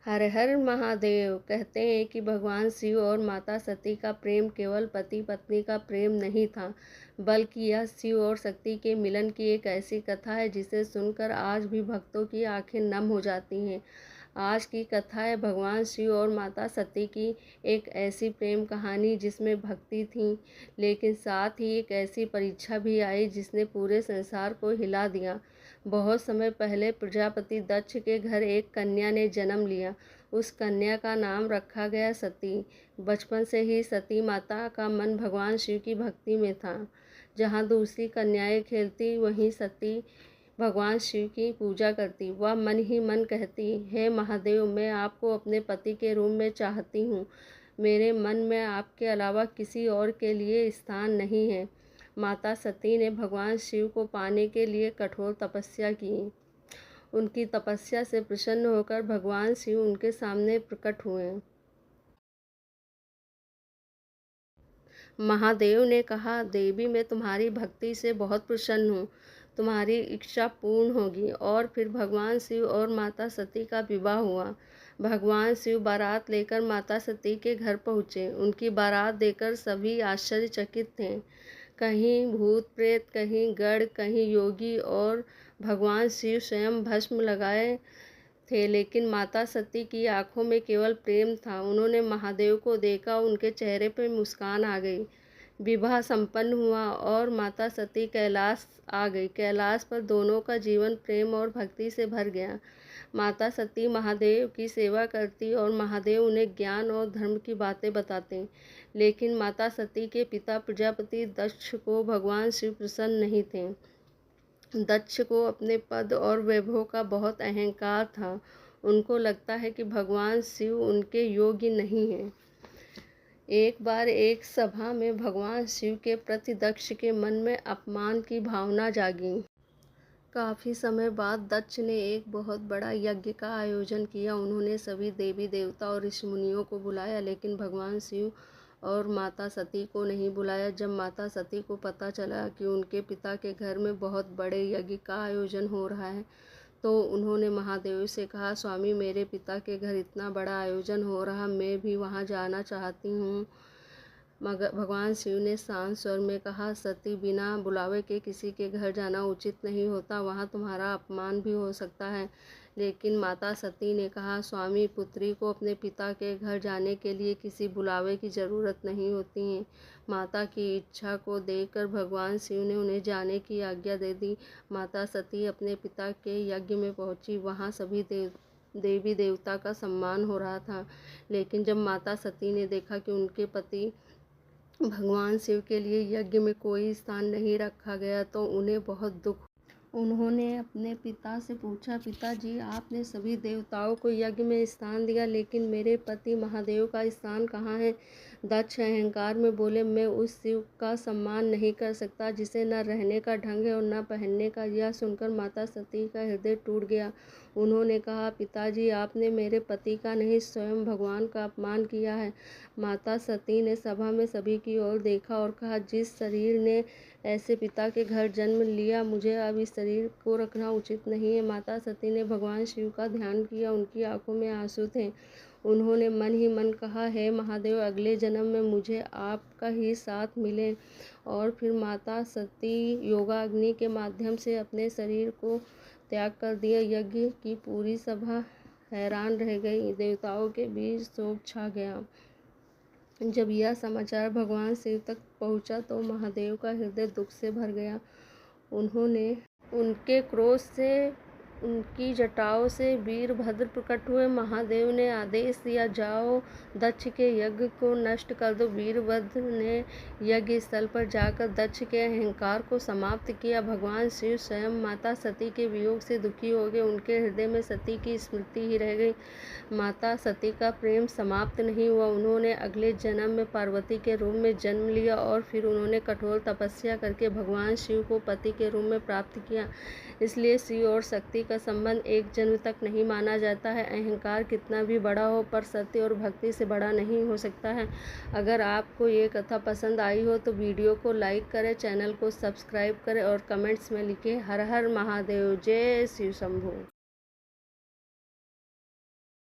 हर हर महादेव। कहते हैं कि भगवान शिव और माता सती का प्रेम केवल पति पत्नी का प्रेम नहीं था, बल्कि यह शिव और शक्ति के मिलन की एक ऐसी कथा है जिसे सुनकर आज भी भक्तों की आंखें नम हो जाती हैं। आज की कथा है भगवान शिव और माता सती की एक ऐसी प्रेम कहानी जिसमें भक्ति थी, लेकिन साथ ही एक ऐसी परीक्षा भी आई जिसने पूरे संसार को हिला दिया। बहुत समय पहले प्रजापति दक्ष के घर एक कन्या ने जन्म लिया। उस कन्या का नाम रखा गया सती। बचपन से ही सती माता का मन भगवान शिव की भक्ति में था। जहाँ दूसरी कन्याएं खेलती, वहीं सती भगवान शिव की पूजा करती। वह मन ही मन कहती, हे महादेव, मैं आपको अपने पति के रूप में चाहती हूँ। मेरे मन में आपके अलावा किसी और के लिए स्थान नहीं है। माता सती ने भगवान शिव को पाने के लिए कठोर तपस्या की। उनकी तपस्या से प्रसन्न होकर भगवान शिव उनके सामने प्रकट हुए। महादेव ने कहा, देवी, मैं तुम्हारी भक्ति से बहुत प्रसन्न हूँ। तुम्हारी इच्छा पूर्ण होगी। और फिर भगवान शिव और माता सती का विवाह हुआ। भगवान शिव बारात लेकर माता सती के घर पहुँचे। उनकी बारात देखकर सभी आश्चर्यचकित थे। कहीं भूत प्रेत, कहीं गढ़, कहीं योगी, और भगवान शिव स्वयं भस्म लगाए थे, लेकिन माता सती की आंखों में केवल प्रेम था। उन्होंने महादेव को देखा, उनके चेहरे पर मुस्कान आ गई। विवाह संपन्न हुआ और माता सती कैलाश आ गई। कैलाश पर दोनों का जीवन प्रेम और भक्ति से भर गया। माता सती महादेव की सेवा करती और महादेव उन्हें ज्ञान और धर्म की बातें बताते। लेकिन माता सती के पिता प्रजापति दक्ष को भगवान शिव प्रसन्न नहीं थे। दक्ष को अपने पद और वैभव का बहुत अहंकार था। उनको लगता है कि भगवान शिव उनके योग्य नहीं हैं। एक बार एक सभा में भगवान शिव के प्रति दक्ष के मन में अपमान की भावना जागी। काफ़ी समय बाद दक्ष ने एक बहुत बड़ा यज्ञ का आयोजन किया। उन्होंने सभी देवी देवता और ऋषि मुनियों को बुलाया, लेकिन भगवान शिव और माता सती को नहीं बुलाया। जब माता सती को पता चला कि उनके पिता के घर में बहुत बड़े यज्ञ का आयोजन हो रहा है, तो उन्होंने महादेव से कहा, स्वामी, मेरे पिता के घर इतना बड़ा आयोजन हो रहा, मैं भी वहाँ जाना चाहती हूँ। मगर भगवान शिव ने शांत स्वर में कहा, सती, बिना बुलावे के किसी के घर जाना उचित नहीं होता। वहाँ तुम्हारा अपमान भी हो सकता है। लेकिन माता सती ने कहा, स्वामी, पुत्री को अपने पिता के घर जाने के लिए किसी बुलावे की ज़रूरत नहीं होती है। माता की इच्छा को देखकर भगवान शिव ने उन्हें जाने की आज्ञा दे दी। माता सती अपने पिता के यज्ञ में पहुंची। वहाँ सभी देवी देवता का सम्मान हो रहा था। लेकिन जब माता सती ने देखा कि उनके पति भगवान शिव के लिए यज्ञ में कोई स्थान नहीं रखा गया, तो उन्हें बहुत दुख। उन्होंने अपने पिता से पूछा, पिताजी, आपने सभी देवताओं को यज्ञ में स्थान दिया, लेकिन मेरे पति महादेव का स्थान कहाँ है? दक्ष अहंकार में बोले, मैं उस शिव का सम्मान नहीं कर सकता जिसे न रहने का ढंग है और न पहनने का। यह सुनकर माता सती का हृदय टूट गया। उन्होंने कहा, पिताजी, आपने मेरे पति का नहीं, स्वयं भगवान का अपमान किया है। माता सती ने सभा में सभी की ओर देखा और कहा, जिस शरीर ने ऐसे पिता के घर जन्म लिया, मुझे अब इस शरीर को रखना उचित नहीं है। माता सती ने भगवान शिव का ध्यान किया। उनकी आंखों में आंसू थे। उन्होंने मन ही मन कहा, हे महादेव, अगले जन्म में मुझे आपका ही साथ मिले। और फिर माता सती योगाग्नि के माध्यम से अपने शरीर को त्याग कर दिया। यज्ञ की पूरी सभा हैरान रह गई। देवताओं के बीच शोक छा गया। जब यह समाचार भगवान शिव तक पहुंचा तो महादेव का हृदय दुख से भर गया। उन्होंने उनके क्रोध से उनकी जटाओं से वीरभद्र प्रकट हुए। महादेव ने आदेश दिया, जाओ, दक्ष के यज्ञ को नष्ट कर दो। वीरभद्र ने यज्ञ स्थल पर जाकर दक्ष के अहंकार को समाप्त किया। भगवान शिव स्वयं माता सती के वियोग से दुखी हो गए। उनके हृदय में सती की स्मृति ही रह गई। माता सती का प्रेम समाप्त नहीं हुआ। उन्होंने अगले जन्म में पार्वती के रूप में जन्म लिया और फिर उन्होंने कठोर तपस्या करके भगवान शिव को पति के रूप में प्राप्त किया। इसलिए शिव और शक्ति का संबंध एक जन्म तक नहीं माना जाता है। अहंकार कितना भी बड़ा हो, पर सत्य और भक्ति से बड़ा नहीं हो सकता है। अगर आपको ये कथा पसंद आई हो तो वीडियो को लाइक करें, चैनल को सब्सक्राइब करें और कमेंट्स में लिखें, हर हर महादेव, जय शिव शंभू।